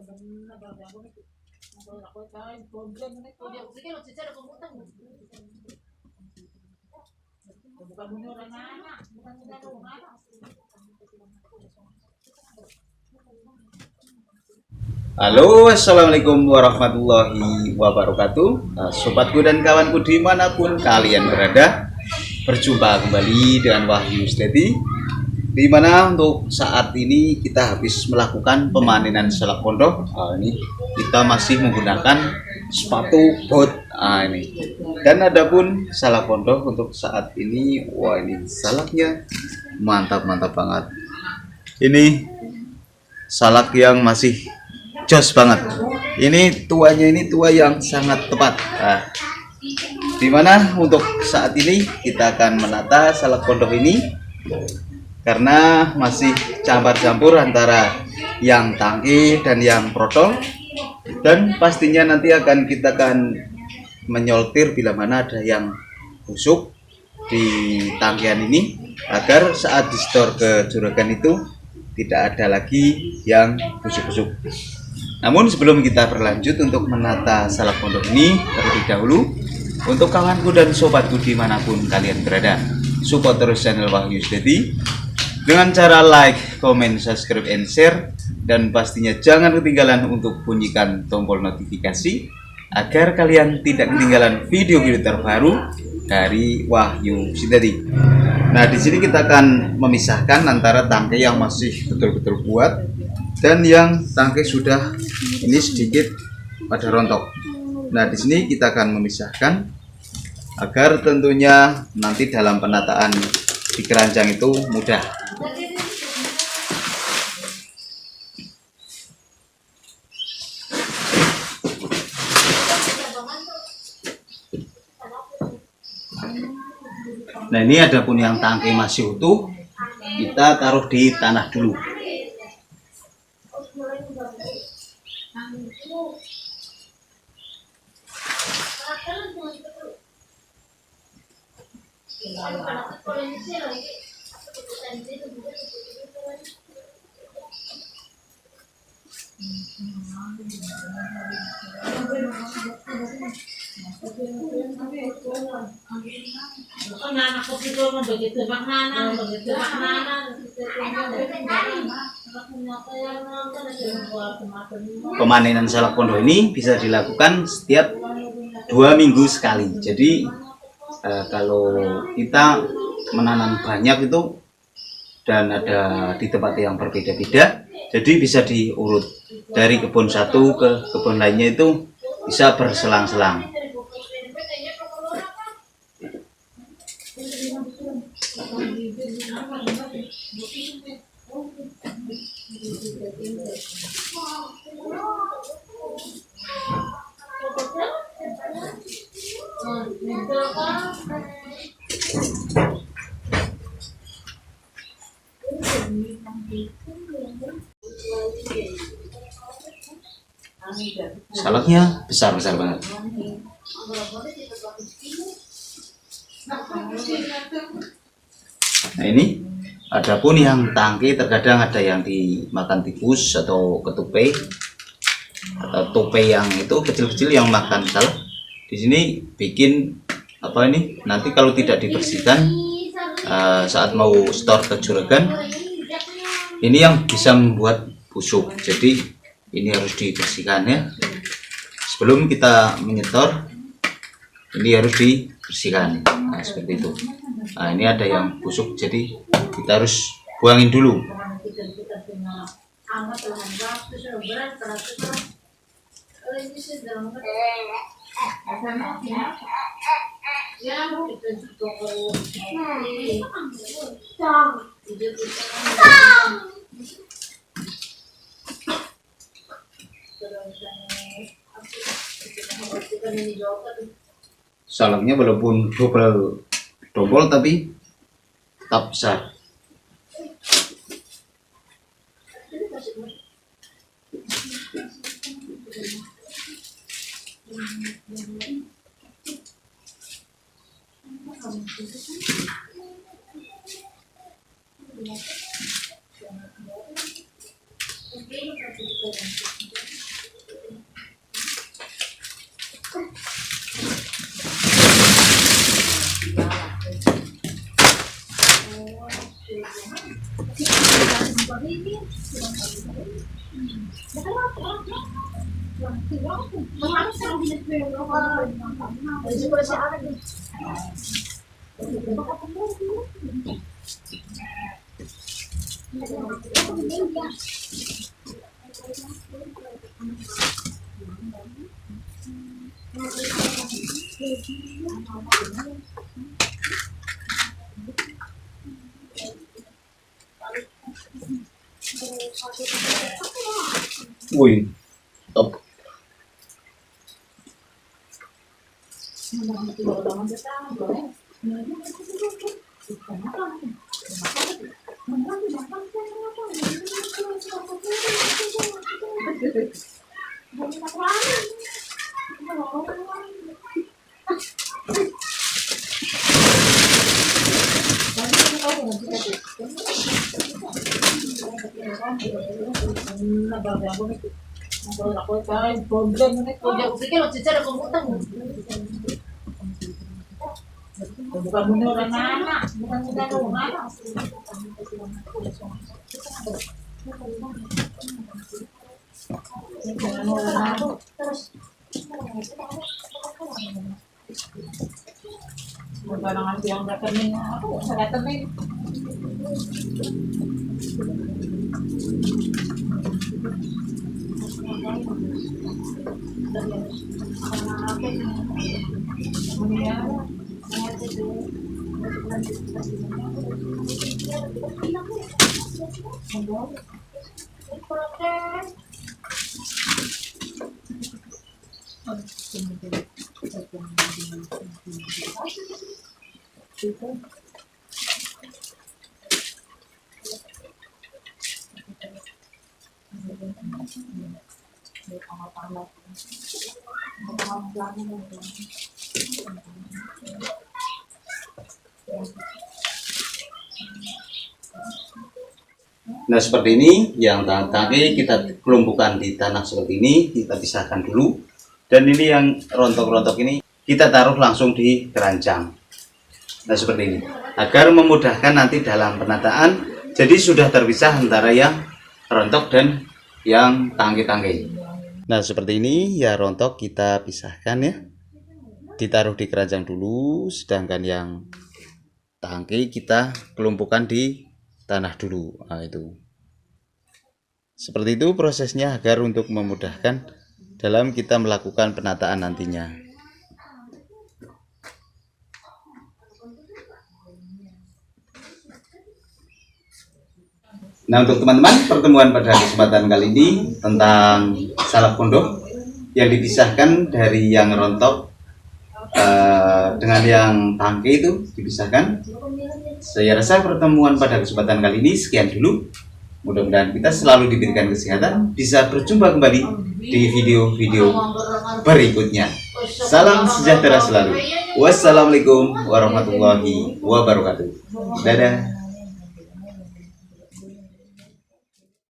Halo, assalamualaikum warahmatullahi wabarakatuh. Sobatku dan kawanku dimanapun kalian berada, berjumpa kembali dengan Wahyu Steady, dimana untuk saat ini kita habis melakukan pemanenan salak pondok. Ini kita masih menggunakan sepatu bot. Ini dan adapun salak pondok untuk saat ini, wah ini salaknya mantap banget. Ini salak yang masih jos banget. Ini tuanya, ini tua yang sangat tepat. Dimana untuk saat ini kita akan menata salak pondok ini karena masih campur antara yang tangki dan yang protol, dan pastinya nanti kita akan menyoltir bila mana ada yang busuk di tangkian ini agar saat di store ke juragan itu tidak ada lagi yang busuk-busuk. Namun sebelum kita berlanjut untuk menata salak pondok ini, terlebih dahulu untuk kawanku dan sobatku dimanapun kalian berada, support terus channel Wahyu Steady dengan cara like, comment, subscribe, and share, dan pastinya jangan ketinggalan untuk bunyikan tombol notifikasi agar kalian tidak ketinggalan video-video terbaru dari Wahyu Steady. Nah, di sini kita akan memisahkan antara tangkai yang masih betul-betul kuat dan yang tangkai sudah ini sedikit pada rontok. Nah, di sini kita akan memisahkan agar tentunya nanti dalam penataan di keranjang itu mudah. Nah, ini adapun yang tangkai masih utuh, kita taruh di tanah dulu. Pemanenan salak pondok ini bisa dilakukan setiap 2 minggu sekali. Jadi kalau kita menanam banyak itu dan ada di tempat yang berbeda-beda, jadi bisa diurut dari kebun satu ke kebun lainnya, itu bisa berselang-selang. Salaknya besar-besar banget. Nah, ini adapun yang tangki, terkadang ada yang dimakan tikus atau ketupai atau tope yang itu kecil-kecil yang makan salak. Di sini bikin apa ini, nanti kalau tidak dibersihkan saat mau store ke juragan, ini yang bisa membuat busuk. Jadi ini harus dibersihkan ya. Sebelum kita menyetor, ini harus dibersihkan. Nah, seperti itu. Nah, ini ada yang busuk, jadi kita harus buangin dulu. Salaknya walaupun double tapi tetap besar. Wih, top. Bukan beneran anak, bukan beneran anak. Barang yang rekening aku rekening. Nah seperti ini, yang tangki kita kelumpukan di tanah seperti ini, kita pisahkan dulu. Dan ini yang rontok-rontok ini kita taruh langsung di keranjang. Nah seperti ini, agar memudahkan nanti dalam penataan. Jadi sudah terpisah antara yang rontok dan yang tangki-tangki. Nah seperti ini ya, rontok kita pisahkan ya, ditaruh di keranjang dulu, sedangkan yang tangki kita kelumpukan di tanah dulu. Nah, itu seperti itu prosesnya agar untuk memudahkan dalam kita melakukan penataan nantinya. Nah untuk teman-teman, pertemuan pada kesempatan kali ini tentang salak pondok yang dipisahkan dari yang rontok dengan yang tangki itu dipisahkan. Saya rasa pertemuan pada kesempatan kali ini sekian dulu. Mudah-mudahan kita selalu diberikan kesehatan, bisa berjumpa kembali di video-video berikutnya. Salam sejahtera selalu. Wassalamualaikum warahmatullahi wabarakatuh. Dadah.